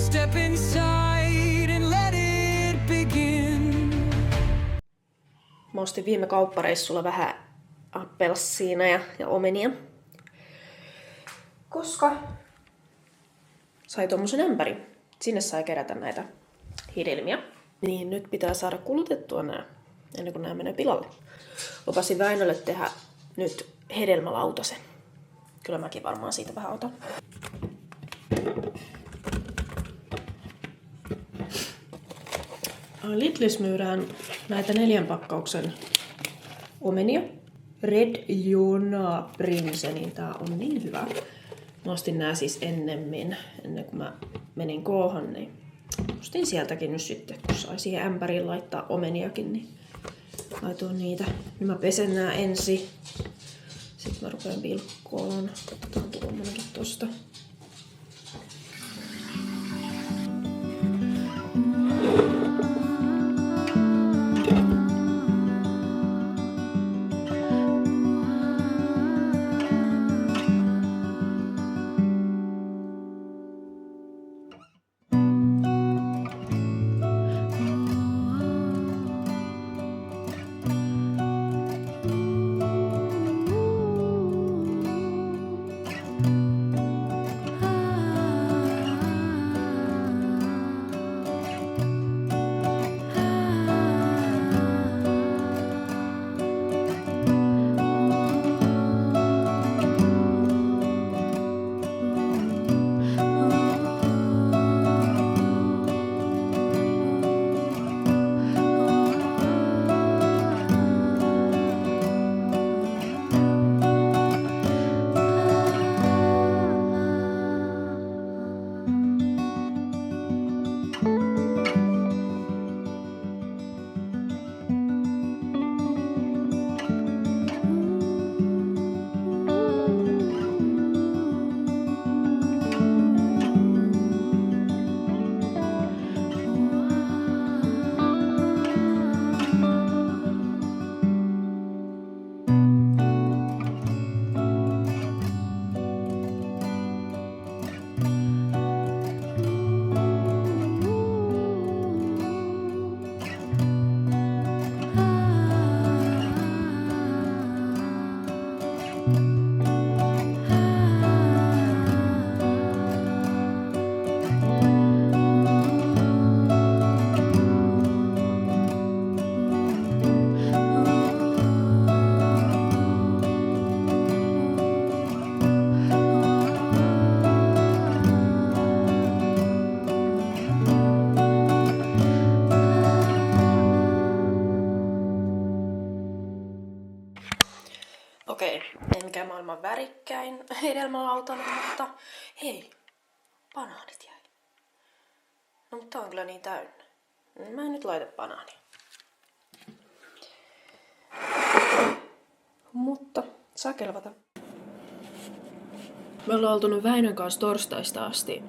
Step inside and let it begin. Mä ostin viime kauppareissulla vähän appelsiineja ja omenia. Koska sai tommosen ämpärin. Sinne sai kerätä näitä hedelmiä. Niin nyt pitää saada kulutettua nää, ennen kuin nää menee pilalle. Lupasin Väinölle tehdä nyt hedelmälautasen. Kyllä mäkin varmaan siitä vähän otan. Lidlis myydään näitä 4 pakkauksen omenia. Red Jona Prince, niin tää on niin hyvä. Mä ostin nää siis ennen kuin mä menin koohan, niin ostin sieltäkin nyt sitten, kun sai siihen ämpäriin laittaa omeniakin, niin laitoin niitä. Nyt mä pesen nää ensin. Sitten mä rupean pilkkoon. Otetaan tuommoinenkin tosta. Okei, ei mikään maailman värikkäin hedelmälautanen, mutta hei, banaanit jäi. No mutta on kyllä niin täynnä. Mä en nyt laita banaania. Mutta saa kelvata. Me ollaan oltu nyt Väinön kanssa torstaista asti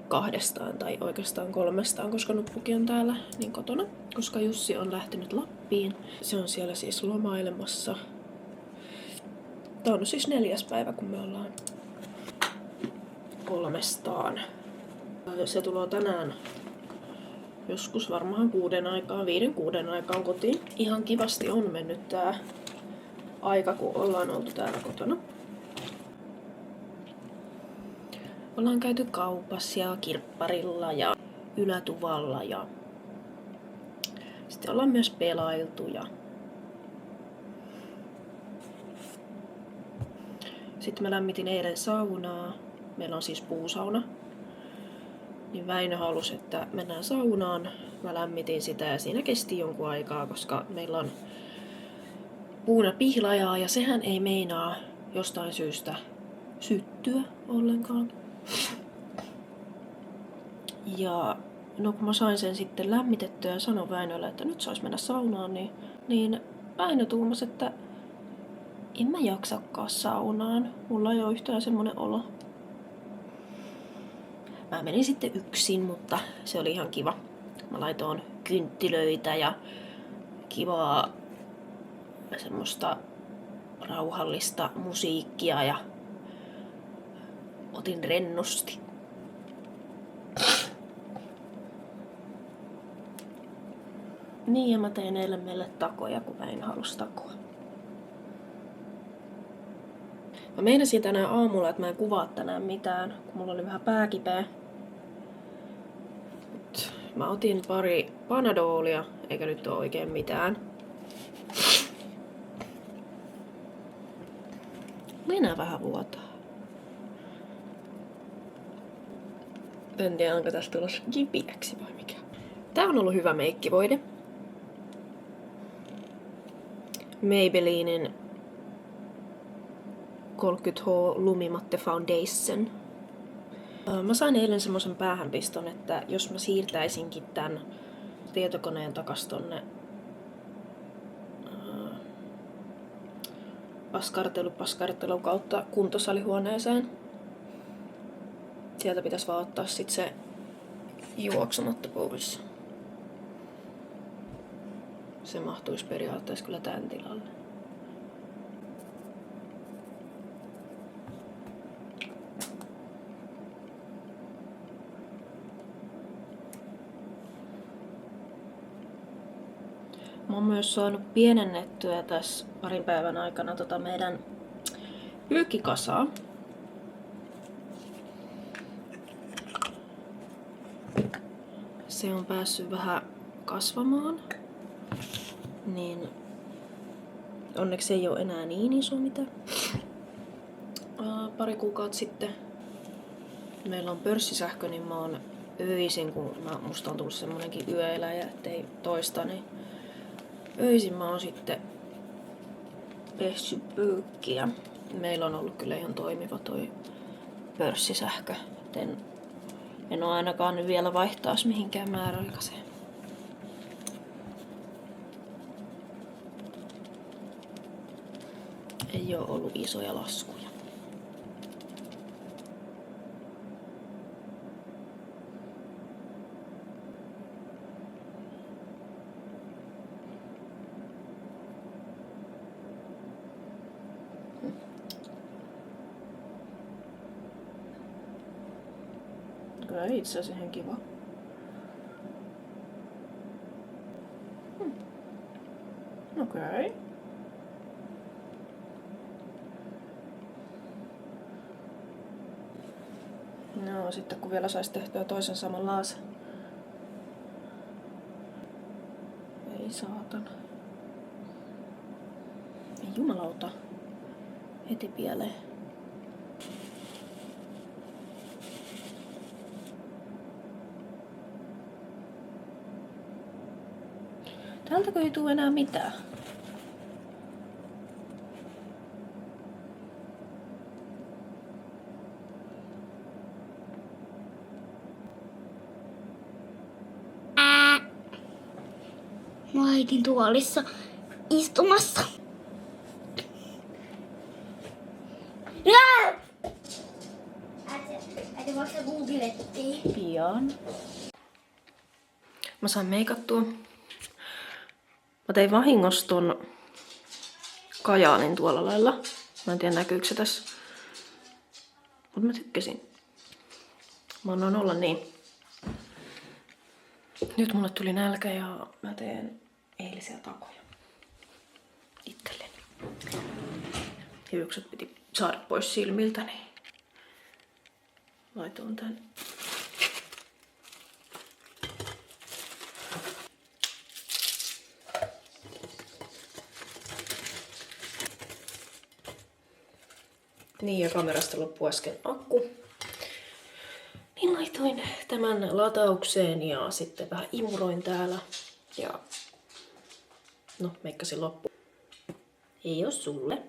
2 tai oikeastaan 3, koska Nuppukin on täällä niin kotona. Koska Jussi on lähtenyt Lappiin. Se on siellä siis lomailemassa. Tää on siis 4. päivä, kun me ollaan 3. Se tulee tänään joskus varmaan 6 aikaan, 5-6 aikaan kotiin. Ihan kivasti on mennyt tää aika, kun ollaan oltu täällä kotona. Ollaan käyty kaupassa ja kirpparilla ja ylätuvalla ja sitten ollaan myös pelailtu ja sitten mä lämmitin eilen saunaa. Meillä on siis puusauna. Niin Väinö halusi, että mennään saunaan. Mä lämmitin sitä ja siinä kesti jonkun aikaa, koska meillä on puuna pihlajaa ja sehän ei meinaa jostain syystä syttyä ollenkaan. Ja no kun mä sain sen sitten lämmitettyä ja sanoin Väinölle, että nyt sais mennä saunaan, niin Väinö tuumasi, että en mä jaksakaan saunaan. Mulla ei ole yhtään semmonen olo. Mä menin sitten yksin, mutta se oli ihan kiva. Mä laitoin kynttilöitä ja kivaa semmoista rauhallista musiikkia ja otin rennosti. Niin, ja mä tein eilen meille takoja, kun mä en halus takoa. Mä meinasin tänään aamulla, että mä en kuvaa tänään mitään, kun mulla oli vähän pääkipeä. Mä otin pari Panadolia, eikä nyt oo oikein mitään. Minä vähän vuotaa. En tiedä, onko tästä tulossa kipiäksi vai mikä. Tää on ollut hyvä meikkivoide. Maybellinin 30H Lumimatte Foundation. Mä sain eilen semmosen päähänpiston, että jos mä siirtäisinkin tän tietokoneen takas tonne paskartelu kautta kuntosalihuoneeseen. Sieltä pitäisi vaan ottaa sit se juoksumatta pois. Se mahtuisi periaatteessa kyllä tän tilalle. Mä oon myös saanut pienennettyä tässä parin päivän aikana meidän pyykkikasaa. Se on päässyt vähän kasvamaan. Niin onneksi ei ole enää niin iso mitä. Pari kuukautta sitten meillä on pörssisähkö, niin mä oon öisin, kun musta on tullut semmonenkin yöeläjä, ettei toista, niin öisin mä oon sitten pessyt pyykkiä. Meillä on ollut kyllä ihan toimiva toi pörssisähkö. En oo ainakaan nyt vielä vaihtaas mihinkään määräaikaiseen. Ei oo ollut isoja laskuja. Kyllä itse asiassa ihan kiva. Okei. No sitten kun vielä sais tehtyä toisen samanlaisen. Ei saatana. Ei jumalauta. Heti pieleen. Täältäkö ei tule enää mitään? Mä oon äitin tuolissa istumassa. Äiti vasta googlettiin. Pian. Mä sain meikattua. Mä tein vahingossa ton Kajaanin tuolla lailla. Mä en tiedä näkyykö se tässä. Mut mä tykkäsin. Mä annoin olla niin. Nyt mulle tuli nälkä ja mä teen eilisiä takoja. Itselleni. Hiukset piti saada pois silmiltä, niin laitoin tän. Niin, ja kamerasta loppui äsken akku. Niin laitoin tämän lataukseen ja sitten vähän imuroin täällä. Ja no, meikkasin loppu. Ei oo sulle.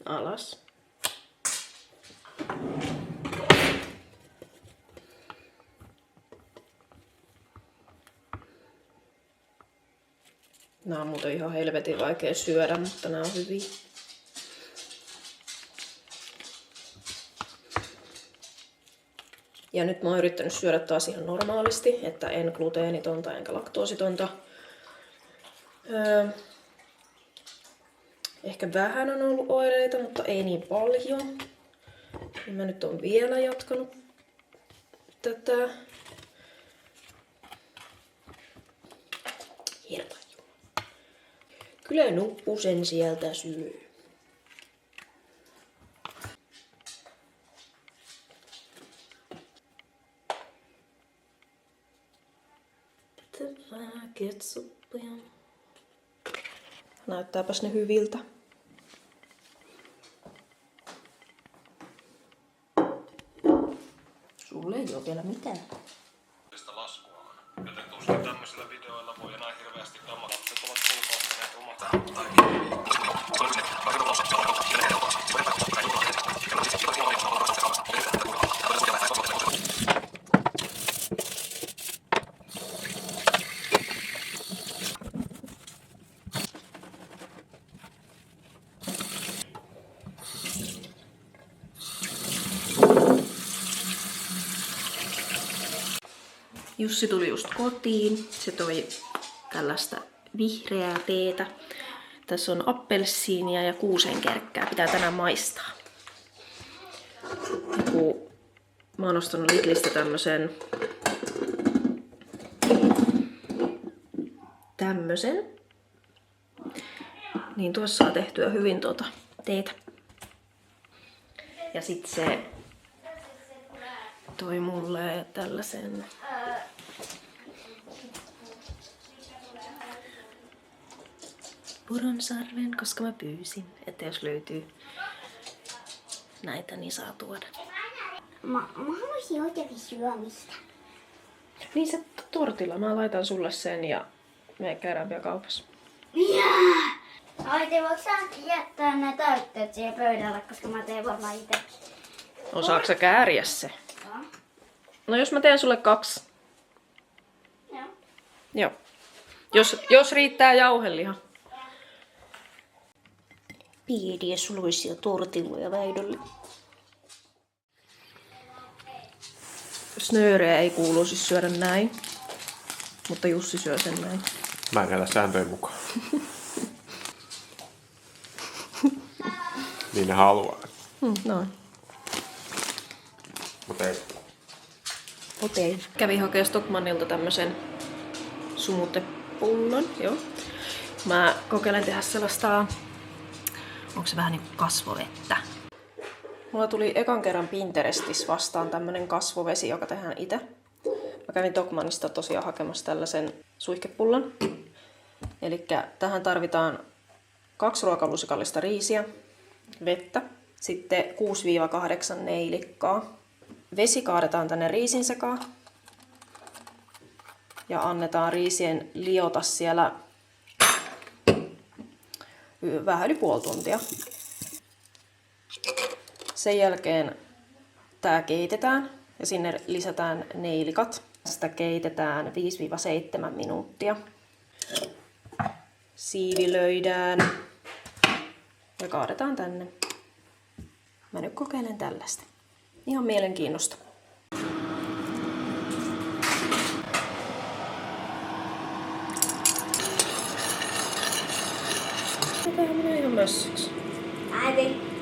Alas. Nää on muuten ihan helvetin vaikea syödä, mutta nää on hyviä. Ja nyt mä oon yrittänyt syödä taas ihan normaalisti, että en gluteenitonta enkä laktoositonta. Ehkä vähän on ollut oireita, mutta ei niin paljon. Ja mä nyt oon vielä jatkanut tätä. Herra Jumala. Kyllä nuppu sen sieltä syö. Vähän ketsuppia. Näyttääpäs ne hyviltä. Sulle ei oo vielä mitään. Laskua. Joten tuskin tämmöisillä videoilla voi enää hirveästi damata. Lapset ovat kulkauttaneet omat. Jussi tuli just kotiin. Se toi tällaista vihreää teetä. Tässä on appelsiinia ja kuusenkerkkää. Pitää tänään maistaa. Mä oon ostanut Lidlistä tämmösen. Niin tuossa saa tehtyä hyvin teetä. Ja sit se toi mulle tällaisen poronsarven, koska mä pyysin, että jos löytyy näitä, niin saa tuoda. Mä haluaisin oikein syömistä. Niin se tortilla, mä laitan sulle sen ja me käydään vielä kaupassa. Aiti, voiko sä jättää ne täytteet siihen pöydälle, koska mä teen varmaan itse. Osaatko sä kääriä se? No jos mä teen sulle 2. Joo. Joo. Jos riittää jauheliha. Pieniä suluisia tortilloja Väinölle. Snööreä ei kuuluisi syödä näin, mutta Jussi syö sen näin. Mä en elä sääntöjen mukaan. Niin ne haluaa. Noin. Mutta ei. Okei. Kävin hakemaan Stockmannilta tämmösen sumutepullon. Joo. Mä kokeilen tehdä sellaista, onko se vähän niinku kasvovettä. Mulla tuli ekan kerran Pinterestissä vastaan tämmönen kasvovesi, joka tehdään itse. Mä kävin Stockmannista tosiaan hakemassa tällaisen suihkepullon. Elikkä tähän tarvitaan 2 ruokalusikallista riisiä, vettä, sitten 6-8 neilikkaa. Vesi kaadetaan tänne riisin sekaan ja annetaan riisien liota siellä vähän yli puoli tuntia. Sen jälkeen tää keitetään ja sinne lisätään neilikat. Sitä keitetään 5-7 minuuttia. Siivilöidään ja kaadetaan tänne. Mä nyt kokeilen tällaista. Ihan mielenkiinnosta. Tämähän menee ihan mössöksi. Äiti.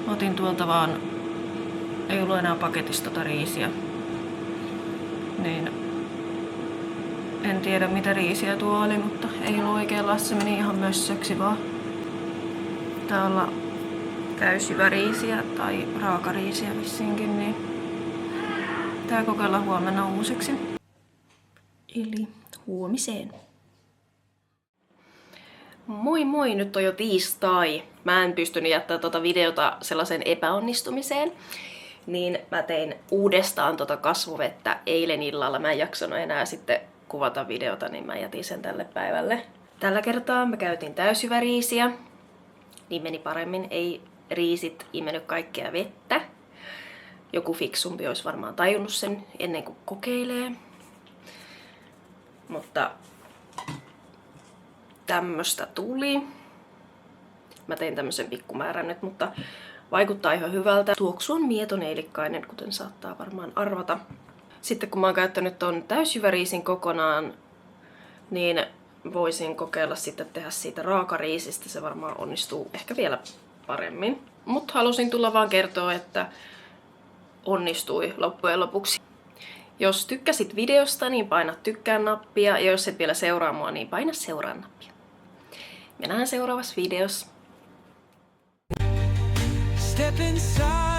Otin tuolta vaan, ei ollut enää paketista tota riisiä. Niin en tiedä mitä riisiä tuo oli, mutta ei ollut oikeanlaista, se meni ihan mössöksi vaan. Tää olla täysjyväriisiä tai raakariisiä vissiinkin, niin tää kokeillaan huomenna uusiksi. Eli huomiseen. Moi moi, nyt on jo tiistai. Mä en pystynyt jättämään tota videota sellaisen epäonnistumiseen. Niin mä tein uudestaan tota kasvovettä eilen illalla. Mä en jaksanut enää sitten kuvata videota, niin mä jätin sen tälle päivälle. Tällä kertaa mä käytin täysjyväriisiä. Niin meni paremmin. Ei riisit imennyt kaikkea vettä. Joku fiksumpi olisi varmaan tajunnut sen ennen kuin kokeilee. Mutta tämmöstä tuli. Mä tein tämmöisen pikkumäärän nyt, mutta vaikuttaa ihan hyvältä. Tuoksu on mietoneilikkainen, kuten saattaa varmaan arvata. Sitten kun mä oon käyttänyt ton täysjyväriisin kokonaan, niin voisin kokeilla sitten tehdä siitä raakariisistä. Se varmaan onnistuu ehkä vielä paremmin. Mutta halusin tulla vaan kertoa, että onnistui loppujen lopuksi. Jos tykkäsit videosta, niin paina tykkää nappia. Ja jos et vielä seuraa mua, niin paina seuraa nappia. Me nähdään seuraavassa videossa. Step inside.